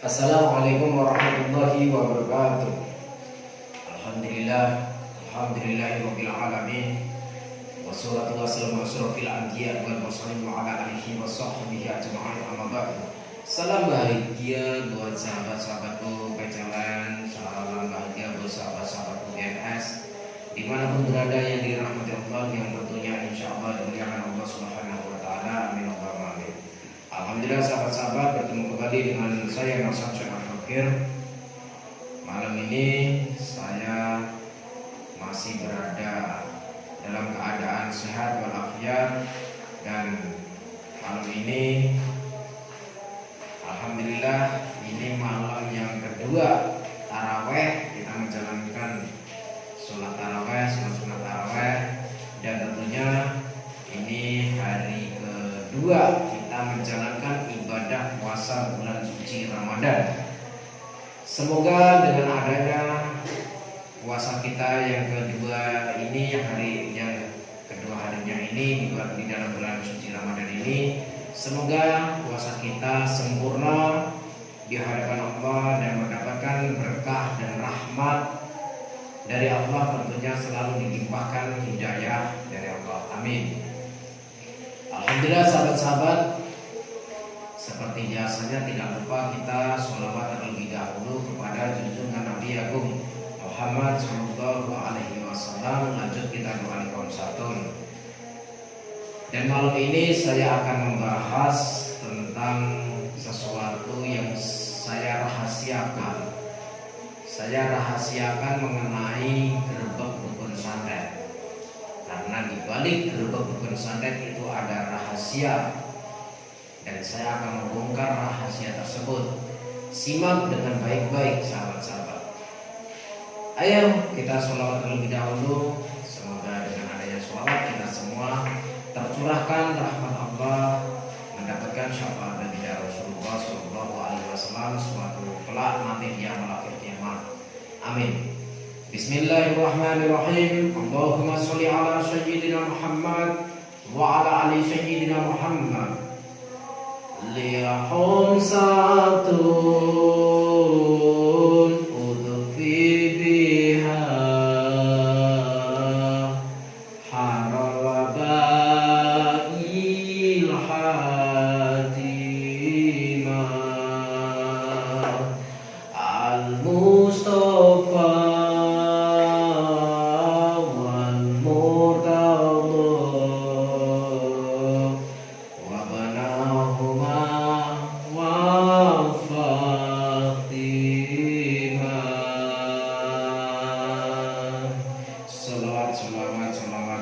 Assalamualaikum warahmatullahi wabarakatuh. Alhamdulillahirabbil alamin. Wassalatu wassalamu ala asyrofil anbiya wal mursalin wa ala alihi washabbihi ajma'in, amma ba'du. Salam bahagia buat sahabat-sahabatku pejalan, salam bahagia buat sahabat-sahabatku BNS dimanapun berada yang dirahmati Allah, yang tentunya insyaallah dimuliakan Allah Subhanahu wa taala. Amin Allahumma amin. Alhamdulillah sahabat-sahabat, bertemu kembali dengan saya Mas Syekh Al-Fakir. Malam ini saya masih berada dalam keadaan sehat walafiat, dan malam ini alhamdulillah ini malam yang kedua taraweh, kita menjalankan sholat taraweh, sunat taraweh, dan tentunya ini hari kedua kita menjalankan ibadah puasa bulan suci Ramadan. Semoga dengan adanya puasa kita yang kedua ini, yang kedua harinya ini di dalam bulan suci Ramadan ini, semoga puasa kita sempurna di hadapan Allah dan mendapatkan berkah dan rahmat dari Allah, tentunya selalu dilimpahkan hidayah dari Allah. Amin. Alhamdulillah sahabat-sahabat, seperti biasanya tidak lupa kita sholawat terlebih dahulu kepada junjungan Nabi Agung Muhammad Sallallahu Alaihi Wasallam. Lanjut kita doa Qomsatun. Dan malam ini saya akan membahas tentang sesuatu yang saya rahasiakan. Saya rahasiakan mengenai gerbek dukun santet. Karena di balik gerbek dukun santet itu ada rahasia, dan saya akan membongkar rahasia tersebut. Simak dengan baik-baik sahabat-sahabat. Ayo kita sholawat terlebih dahulu. Semoga dengan adanya sholawat kita semua tercurahkan rahmat Allah, mendapatkan syafaat dari Rasulullah Sallallahu Alaihi Wasallam suatu kelak nanti dia melahir kiamat. Amin. Bismillahirrahmanirrahim. Allahumma sholli ala sayyidina Muhammad wa ala ali sayyidina Muhammad. Lihum satun udfi biha haral wabail hatimah al-Mustafa wal Murtada wa banahuma wa Fatimah. Salawat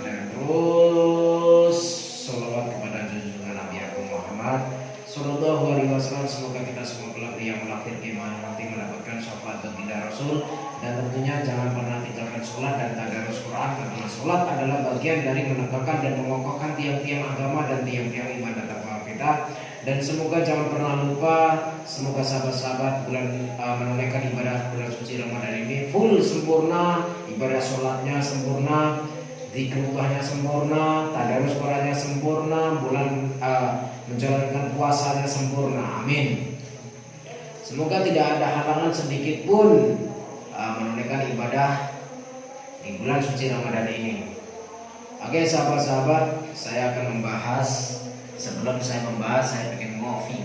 dan terus salawat kepada junjungan Nabi Agung Muhammad Sallallahu Alaihi Wasallam. Semoga kita semua kelak yang melahir iman nanti mendapatkan syafaat baginda Rasul, dan tentunya jangan pernah tinggalkan sholat dan tadarus Quran, karena sholat adalah bagian dari menegakkan dan mengokohkan tiang-tiang agama dan tiang-tiang iman dan takwa kita. Dan semoga jangan pernah lupa, semoga sahabat-sahabat menunaikan ibadah bulan suci Ramadan ini full sempurna, ibadah sholatnya sempurna, zikrullahnya sempurna, tadarus Qurannya sempurna, menjalankan puasanya sempurna. Amin. Semoga tidak ada halangan sedikit pun menunaikan ibadah di bulan suci Ramadan ini. Oke sahabat-sahabat, saya akan membahas. Sebelum saya membahas, saya pengen ngopi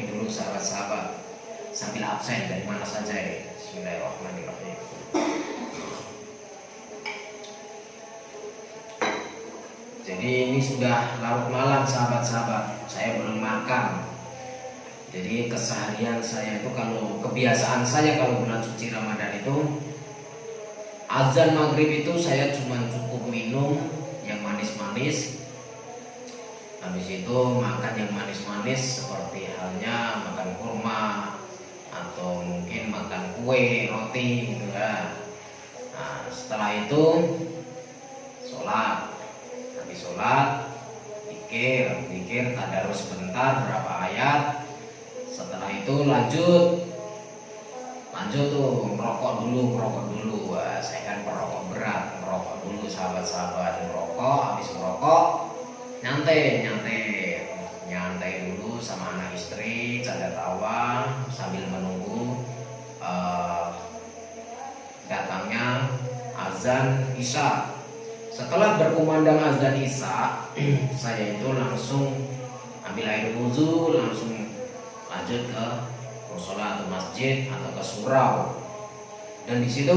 dulu sahabat-sahabat, sambil absen dari mana saja ya. Bismillahirrahmanirrahim. Jadi ini sudah larut malam sahabat-sahabat, saya belum makan. Jadi keseharian saya itu, kalau kebiasaan saya kalau bulan suci Ramadan itu, azan maghrib itu saya cuma cukup minum yang manis-manis. Habis itu makan yang manis-manis seperti halnya makan kurma atau mungkin makan kue, roti gitu ya. Nah, setelah itu sholat. Habis sholat zikir, tadarus sebentar berapa ayat. Setelah itu lanjut tuh merokok dulu. Wah, saya kan perokok berat, merokok dulu sahabat-sahabat, merokok. Habis merokok nyantai dulu bersama anak istri canda tawa sambil menunggu datangnya azan Isya. Setelah berkumandang azan Isya, saya itu langsung ambil air wudhu, langsung lanjut ke musola atau masjid atau ke surau. Dan di situ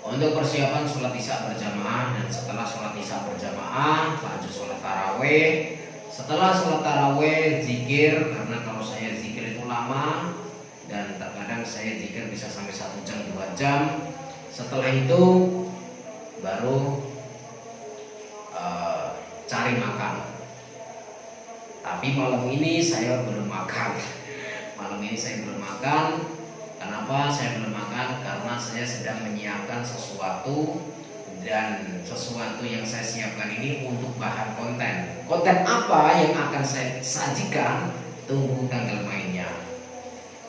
untuk persiapan sholat Isya berjamaah, dan setelah sholat Isya berjamaah lanjut sholat taraweh. Setelah sholat taraweh zikir, karena kalau saya zikir itu lama dan terkadang saya zikir bisa sampai 1 jam 2 jam. Setelah itu baru cari makan. Tapi malam ini saya belum makan. Malam ini saya belum makan. Kenapa saya belum makan? Karena saya sedang menyiapkan sesuatu, dan sesuatu yang saya siapkan ini untuk bahan konten. Konten apa yang akan saya sajikan? Tunggu tanggal mainnya.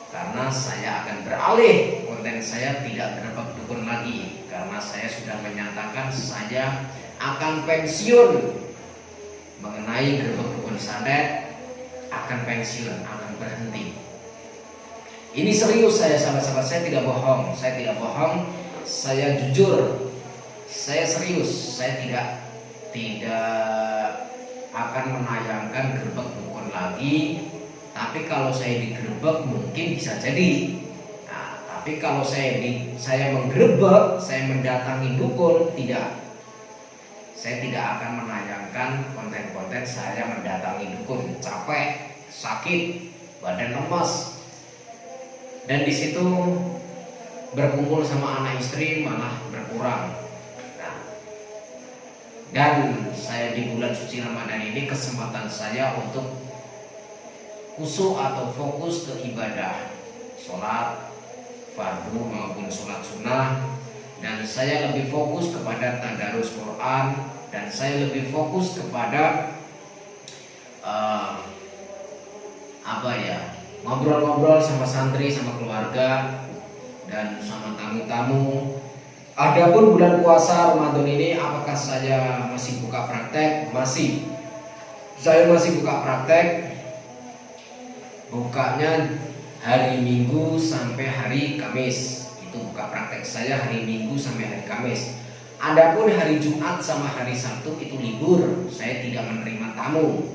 Karena saya akan beralih, konten saya tidak gerbek dukun lagi, karena saya sudah menyatakan saya akan pensiun. Mengenai gerbek dukun santet, akan pensiun, akan berhenti. Ini serius saya, sahabat-sahabat, saya tidak bohong, saya jujur, saya serius, saya tidak akan menayangkan gerbek dukun lagi. Tapi kalau saya digerebek mungkin bisa jadi. Nah, tapi kalau saya menggerebek, saya mendatangi dukun, tidak. Saya tidak akan menayangkan konten-konten saya mendatangi dukun. Capek, sakit, badan lemas. Dan di situ berkumpul sama anak istri malah berkurang. Nah, dan saya di bulan suci Ramadan ini kesempatan saya untuk khusyuk atau fokus ke ibadah, sholat fardu maupun sholat sunnah. Dan saya lebih fokus kepada tadarus Quran, dan saya lebih fokus kepada ngobrol-ngobrol sama santri, sama keluarga, dan sama tamu-tamu. Adapun bulan puasa Ramadan ini, apakah saya masih buka praktek? Masih. Saya masih buka praktek. Bukanya hari Minggu sampai hari Kamis. Itu buka praktek saya hari Minggu sampai hari Kamis. Adapun hari Jumat sama hari Sabtu itu libur. Saya tidak menerima tamu.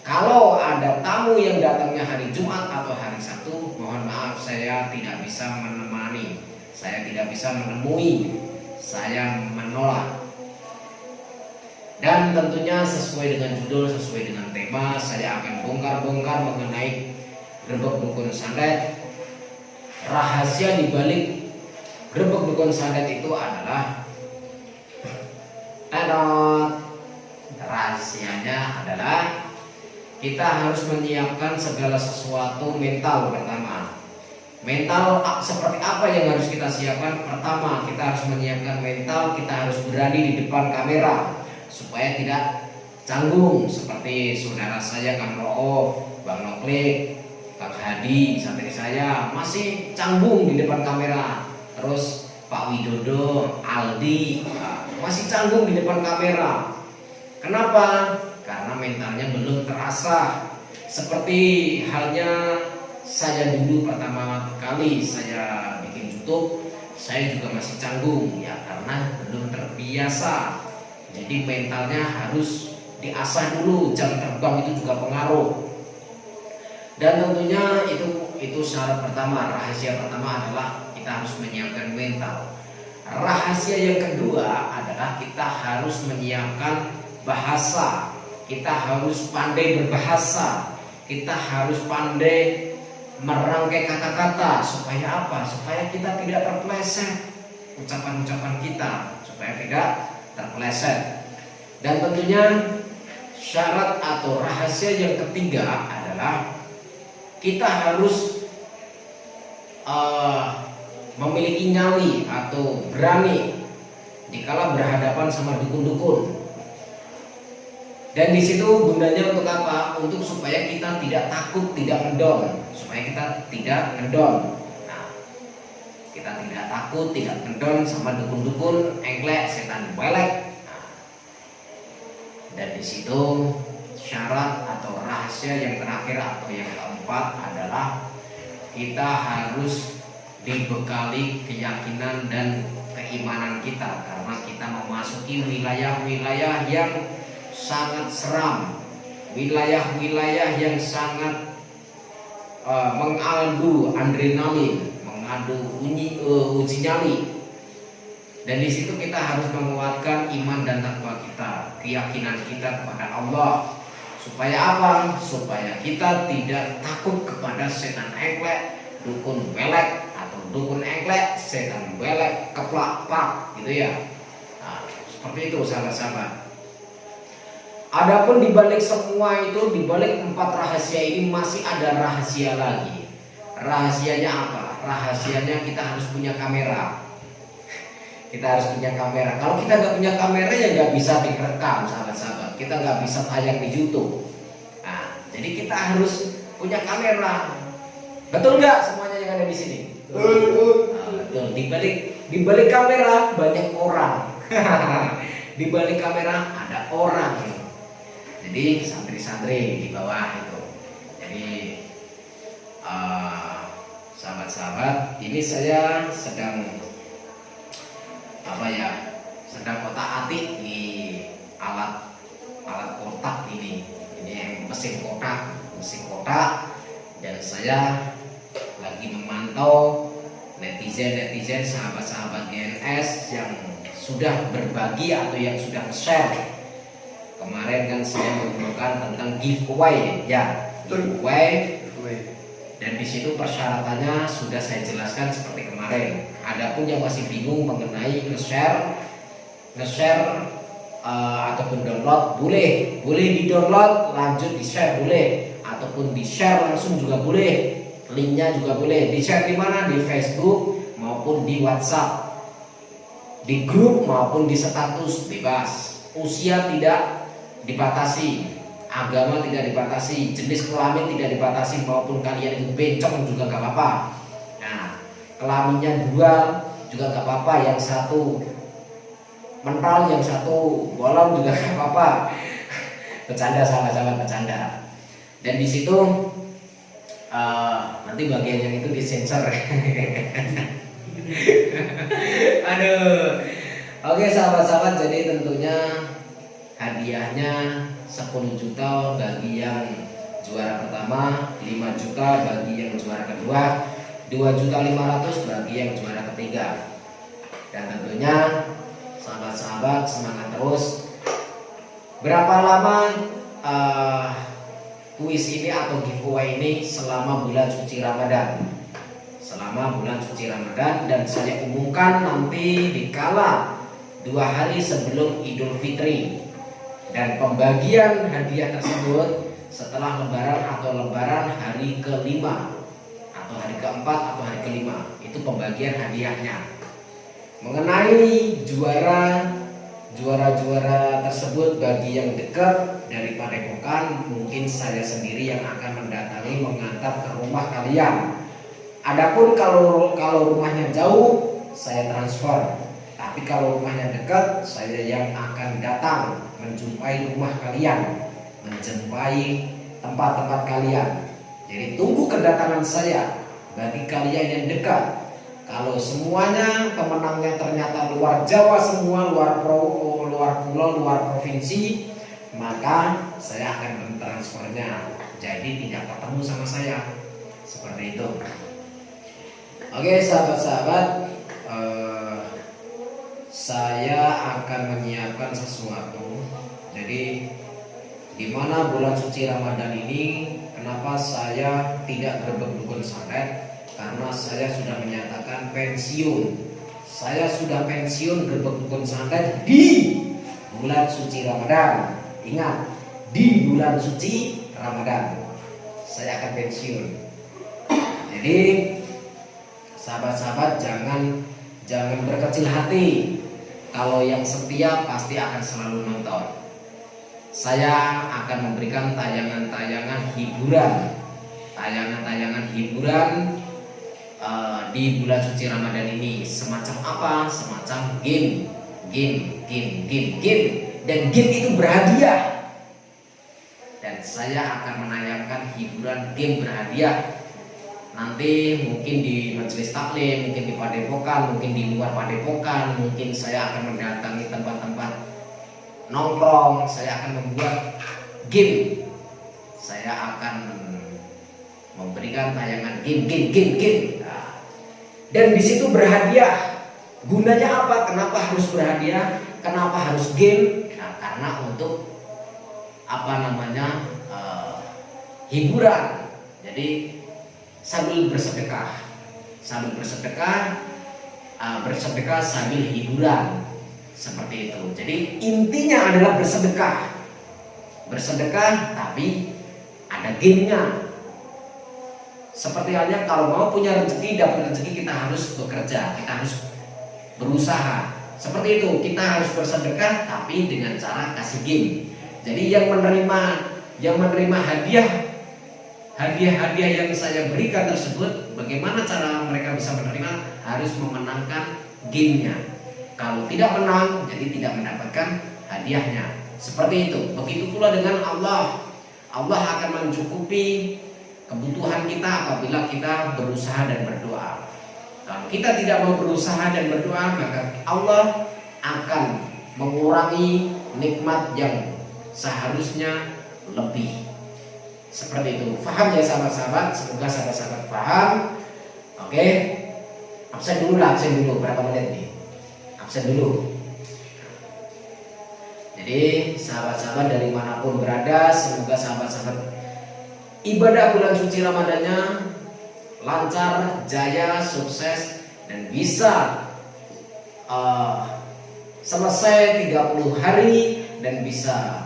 Kalau ada tamu yang datangnya hari Jumat atau hari Sabtu, mohon maaf, saya tidak bisa menemani, saya tidak bisa menemui, saya menolak. Dan tentunya sesuai dengan judul, sesuai dengan tema, saya akan bongkar-bongkar mengenai gerbek dukun santet. Rahasia dibalik gerbek dukun santet itu adalah rahasianya adalah kita harus menyiapkan segala sesuatu mental. Pertama, mental seperti apa yang harus kita siapkan? Pertama, kita harus menyiapkan mental, kita harus berani di depan kamera supaya tidak canggung, seperti saudara saya Kang Ro'of, Bang Noklik, Kang Hadi, santri saya masih canggung di depan kamera. Terus Pak Widodo, Aldi masih canggung di depan kamera. Kenapa? Karena mentalnya belum terasa. Seperti halnya saya dulu pertama kali saya bikin YouTube, saya juga masih canggung ya, karena belum terbiasa. Jadi mentalnya harus diasah dulu. Jam terbang itu juga pengaruh. Dan tentunya itu syarat pertama. Rahasia pertama adalah kita harus menyiapkan mental. Rahasia yang kedua adalah kita harus menyiapkan bahasa. Kita harus pandai berbahasa. Kita harus pandai merangkai kata-kata. Supaya apa? Supaya kita tidak terpeleset ucapan-ucapan kita, supaya tidak terpeleset. Dan tentunya syarat atau rahasia yang ketiga adalah kita harus memiliki nyali atau berani dikala berhadapan sama dukun-dukun. Dan di situ gunanya untuk apa? Untuk supaya kita tidak takut, tidak ngedon, supaya kita tidak ngedon. Nah, kita tidak takut, tidak ngedon sama dukun-dukun, engklek, setan belek. Nah, dan di situ syarat atau rahasia yang terakhir atau yang keempat adalah kita harus dibekali keyakinan dan keimanan kita, karena kita memasuki wilayah-wilayah yang sangat seram, wilayah-wilayah yang sangat mengadu adrenalin, mengadu uji nyali. Dan di situ kita harus menguatkan iman dan takwa kita, keyakinan kita kepada Allah. Supaya apa? Supaya kita tidak takut kepada setan engklek, dukun belek, atau dukun engklek, setan belek, keplak pak, gitu ya. Nah, seperti itu sahabat-sahabat. Adapun dibalik semua itu, dibalik 4 rahasia ini masih ada rahasia lagi. Rahasianya apa? Rahasianya kita harus punya kamera. Kita harus punya kamera. Kalau kita nggak punya kamera ya nggak bisa direkam, sahabat-sahabat. Kita nggak bisa tayang di YouTube. Nah, jadi kita harus punya kamera. Betul nggak semuanya yang ada di sini? Betul. Nah, betul. Di balik kamera banyak orang. Di balik kamera ada orang. Jadi santri-santri di bawah itu. Jadi sahabat-sahabat, ini saya sedang sedang otak-atik di alat kotak ini yang mesin kotak, dan saya lagi memantau netizen sahabat-sahabat GNS yang sudah berbagi atau yang sudah share. Kemarin kan saya mengumpulkan tentang giveaway, ya, giveaway. Dan di situ persyaratannya sudah saya jelaskan seperti kemarin. Adapun yang masih bingung mengenai nge-share ataupun download, boleh di-download lanjut di-share boleh, ataupun di-share langsung juga boleh. Linknya juga boleh. Di-share di mana? Di Facebook maupun di WhatsApp, di grup maupun di status, bebas. Usia tidak dibatasi, agama tidak dibatasi, jenis kelamin tidak dibatasi, maupun kalian itu bencong juga gak apa-apa. Nah, kelaminnya dual juga gak apa-apa, yang satu mental, yang satu bolong juga gak apa-apa. Bercanda sahabat-sahabat, bercanda. Dan di situ nanti bagian yang itu disensor. Aduh. Oke sahabat-sahabat, jadi tentunya hadiahnya 10 juta bagi yang juara pertama, 5 juta bagi yang juara kedua, 2.500.000 bagi yang juara ketiga. Dan tentunya sahabat-sahabat semangat terus. Berapa lama kuis ini atau giveaway ini? Selama bulan suci Ramadan. Selama bulan suci Ramadan, dan saya umumkan nanti dikala 2 hari sebelum Idul Fitri. Dan pembagian hadiah tersebut setelah lebaran atau lebaran hari kelima atau hari keempat atau hari kelima, itu pembagian hadiahnya. Mengenai juara tersebut, bagi yang dekat dari Padepokan, mungkin saya sendiri yang akan mendatangi mengantar ke rumah kalian. Adapun kalau rumahnya jauh, saya transfer. Tapi kalau rumahnya dekat, saya yang akan datang menjumpai rumah kalian, menjumpai tempat-tempat kalian. Jadi tunggu kedatangan saya bagi kalian yang dekat. Kalau semuanya pemenangnya ternyata luar Jawa semua, luar pulau, luar provinsi, maka saya akan mentransfernya. Jadi tidak ketemu sama saya. Seperti itu. Oke sahabat-sahabat, saya akan menyiapkan sesuatu. Jadi di mana bulan suci Ramadan ini, kenapa saya tidak berbekdukun santet? Karena saya sudah menyatakan pensiun. Saya sudah pensiun berbekdukun santet di bulan suci Ramadan. Ingat, di bulan suci Ramadan saya akan pensiun. Jadi sahabat-sahabat jangan berkecil hati. Kalau yang setia pasti akan selalu nonton. Saya akan memberikan tayangan-tayangan hiburan, di bulan suci Ramadan ini. Semacam apa? Semacam game. Dan game itu berhadiah. dan saya akan menayangkan hiburan game berhadiah. Nanti mungkin di majelis taklim, mungkin di padepokan, mungkin di luar padepokan, mungkin saya akan mendatangi tempat-tempat nongkrong, saya akan membuat game. Saya akan memberikan tayangan game. Nah, dan di situ berhadiah. Gunanya apa? Kenapa harus berhadiah? Kenapa harus game? Nah, karena untuk hiburan. Jadi sambil bersedekah sambil hiburan, seperti itu. Jadi intinya adalah bersedekah tapi ada gamenya. Seperti halnya kalau mau punya rezeki, dapat rezeki, kita harus bekerja, kita harus berusaha. Seperti itu, kita harus bersedekah tapi dengan cara kasih game. Jadi yang menerima hadiah yang saya berikan tersebut, bagaimana cara mereka bisa menerima? Harus memenangkan gamenya. Kalau tidak menang, jadi tidak mendapatkan hadiahnya. Seperti itu. Begitu pula dengan Allah. Allah akan mencukupi kebutuhan kita apabila kita berusaha dan berdoa. Kalau kita tidak mau berusaha dan berdoa, maka Allah akan mengurangi nikmat yang seharusnya lebih. Seperti itu. Paham ya sahabat-sahabat? Semoga sahabat-sahabat paham. Oke. Absen dulu berapa menit nih? Absen dulu. Jadi sahabat-sahabat dari manapun berada, semoga sahabat-sahabat ibadah bulan suci Ramadannya lancar, jaya, sukses, dan bisa selesai 30 hari dan bisa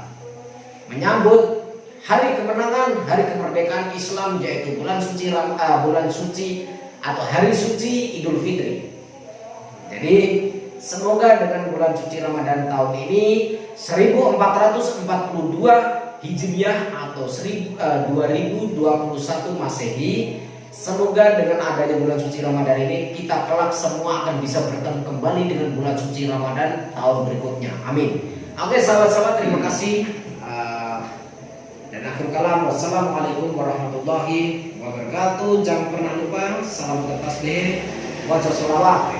menyambut hari kemenangan, hari kemerdekaan Islam, yaitu bulan suci atau hari suci Idul Fitri. Jadi semoga dengan bulan suci Ramadan tahun ini 1442 Hijriah atau 2021 Masehi, semoga dengan adanya bulan suci Ramadan ini kita kelak semua akan bisa bertemu kembali dengan bulan suci Ramadan tahun berikutnya. Amin. Oke sahabat-sahabat, terima kasih. Dan akhir kalam, wassalamualaikum warahmatullahi wabarakatuh. Jangan pernah lupa salam tasbih, wajah sholawat.